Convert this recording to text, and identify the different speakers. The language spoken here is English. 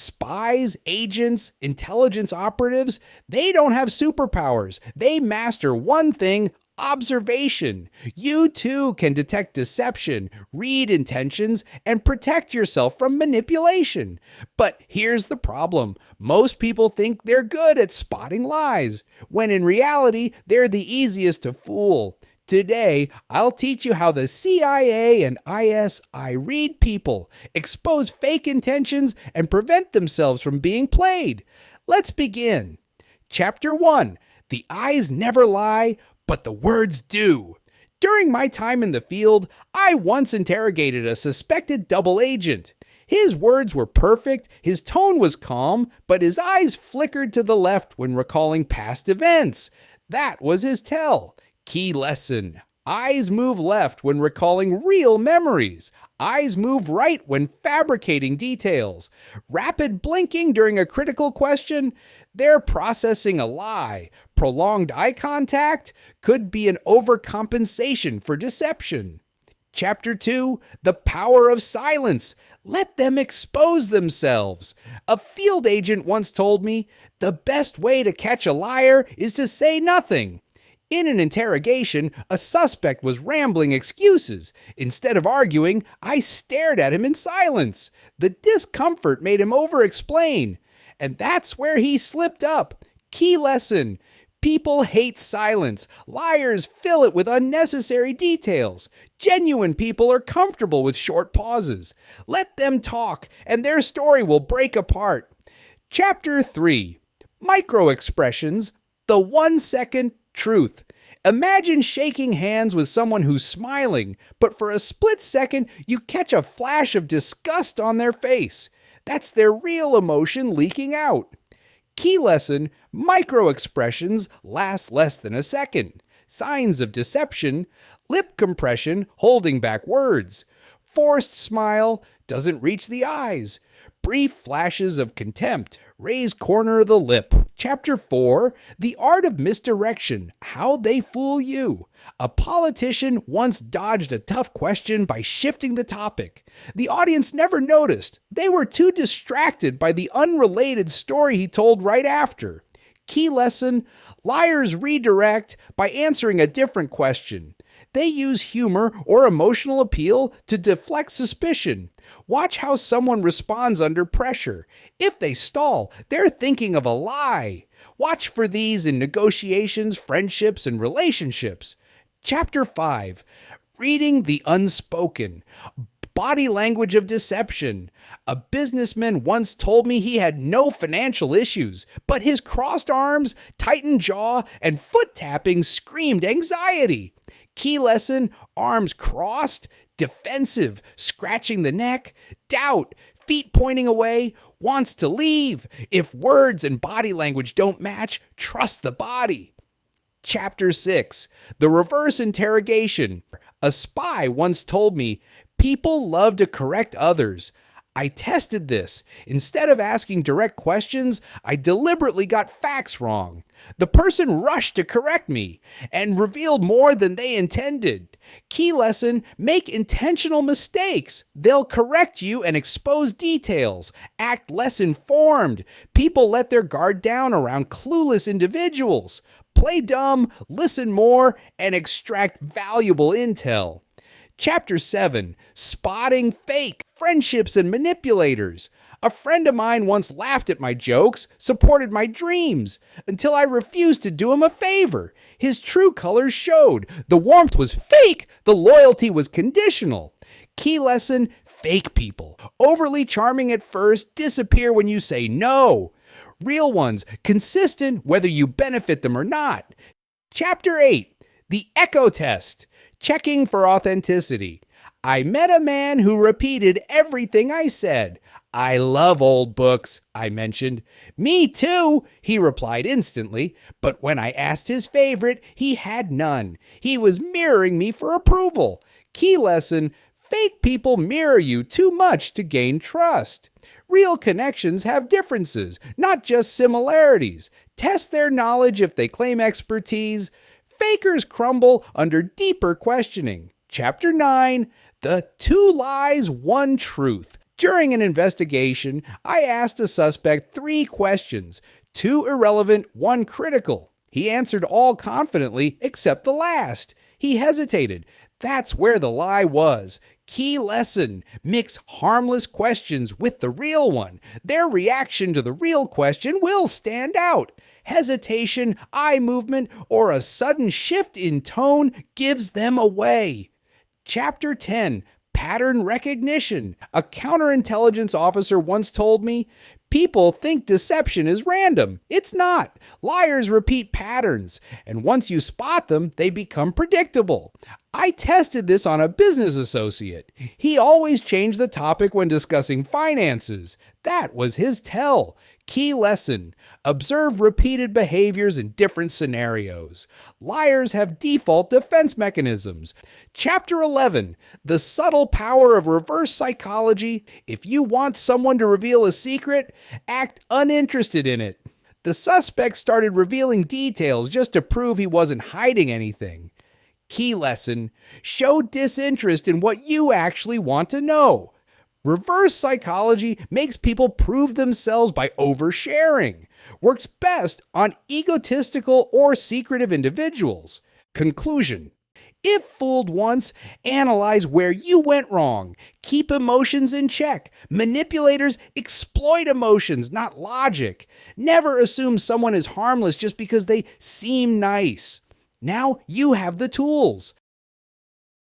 Speaker 1: Spies, agents, intelligence operatives, they don't have superpowers. They master one thing: observation. You too can detect deception, read intentions, and protect yourself from manipulation. But here's the problem. Most people think they're good at spotting lies, when in reality, they're the easiest to fool. Today, I'll teach you how the CIA and ISI read people, expose fake intentions, and prevent themselves from being played. Let's begin. Chapter 1. The eyes never lie, but the words do. During my time in the field, I once interrogated a suspected double agent. His words were perfect, his tone was calm, but his eyes flickered to the left when recalling past events. That was his tell. Key lesson: eyes move left when recalling real memories. Eyes move right when fabricating details. Rapid blinking during a critical question: they're processing a lie. Prolonged eye contact could be an overcompensation for deception. Chapter 2, the power of silence. Let them expose themselves. A field agent once told me, the best way to catch a liar is to say nothing. In an interrogation, a suspect was rambling excuses. Instead of arguing, I stared at him in silence. The discomfort made him over-explain. And that's where he slipped up. Key lesson: people hate silence. Liars fill it with unnecessary details. Genuine people are comfortable with short pauses. Let them talk, and their story will break apart. Chapter 3. Micro-expressions, the 1-second truth. Imagine shaking hands with someone who's smiling, but for a split second, you catch a flash of disgust on their face. That's their real emotion leaking out. Key lesson: micro-expressions last less than a second. Signs of deception: lip compression, holding back words. Forced smile, doesn't reach the eyes. Brief flashes of contempt, raised corner of the lip. Chapter 4, the art of misdirection, how they fool you. A politician once dodged a tough question by shifting the topic. The audience never noticed. They were too distracted by the unrelated story he told right after. Key lesson: liars redirect by answering a different question. They use humor or emotional appeal to deflect suspicion. Watch how someone responds under pressure. If they stall, they're thinking of a lie. Watch for these in negotiations, friendships, and relationships. Chapter 5. Reading the unspoken. Body language of deception. A businessman once told me he had no financial issues, but his crossed arms, tightened jaw, and foot tapping screamed anxiety. Key lesson: arms crossed, defensive, scratching the neck, doubt, feet pointing away, wants to leave. If words and body language don't match, trust the body. Chapter 6, the reverse interrogation. A spy once told me, people love to correct others. I tested this. Instead of asking direct questions, I deliberately got facts wrong. The person rushed to correct me and revealed more than they intended. Key lesson: make intentional mistakes. They'll correct you and expose details. Act less informed. People let their guard down around clueless individuals. Play dumb, listen more, and extract valuable intel. Chapter 7, spotting fake friendships and manipulators. A friend of mine once laughed at my jokes, supported my dreams, until I refused to do him a favor. His true colors showed. The warmth was fake, the loyalty was conditional. Key lesson: fake people, overly charming at first, disappear when you say no. Real ones, consistent whether you benefit them or not. Chapter 8, the echo test. Checking for authenticity. I met a man who repeated everything I said. I love old books, I mentioned. Me too, he replied instantly, but when I asked his favorite, he had none. He was mirroring me for approval. Key lesson: fake people mirror you too much to gain trust. Real connections have differences, not just similarities. Test their knowledge if they claim expertise. Fakers crumble under deeper questioning. Chapter 9, the 2 lies, 1 truth. During an investigation, I asked a suspect 3 questions, 2 irrelevant, 1 critical. He answered all confidently except the last. He hesitated. That's where the lie was. Key lesson: mix harmless questions with the real one. Their reaction to the real question will stand out. Hesitation, eye movement, or a sudden shift in tone gives them away. Chapter 10: Pattern Recognition. A counterintelligence officer once told me, people think deception is random. It's not. Liars repeat patterns, and once you spot them, they become predictable. I tested this on a business associate. He always changed the topic when discussing finances. That was his tell. Key lesson: observe repeated behaviors in different scenarios. Liars have default defense mechanisms. Chapter 11: The subtle power of reverse psychology. If you want someone to reveal a secret, act uninterested in it. The suspect started revealing details just to prove he wasn't hiding anything. Key lesson: show disinterest in what you actually want to know. Reverse psychology makes people prove themselves by oversharing. Works best on egotistical or secretive individuals. Conclusion: if fooled once, analyze where you went wrong. Keep emotions in check. Manipulators exploit emotions, not logic. Never assume someone is harmless just because they seem nice. Now you have the tools.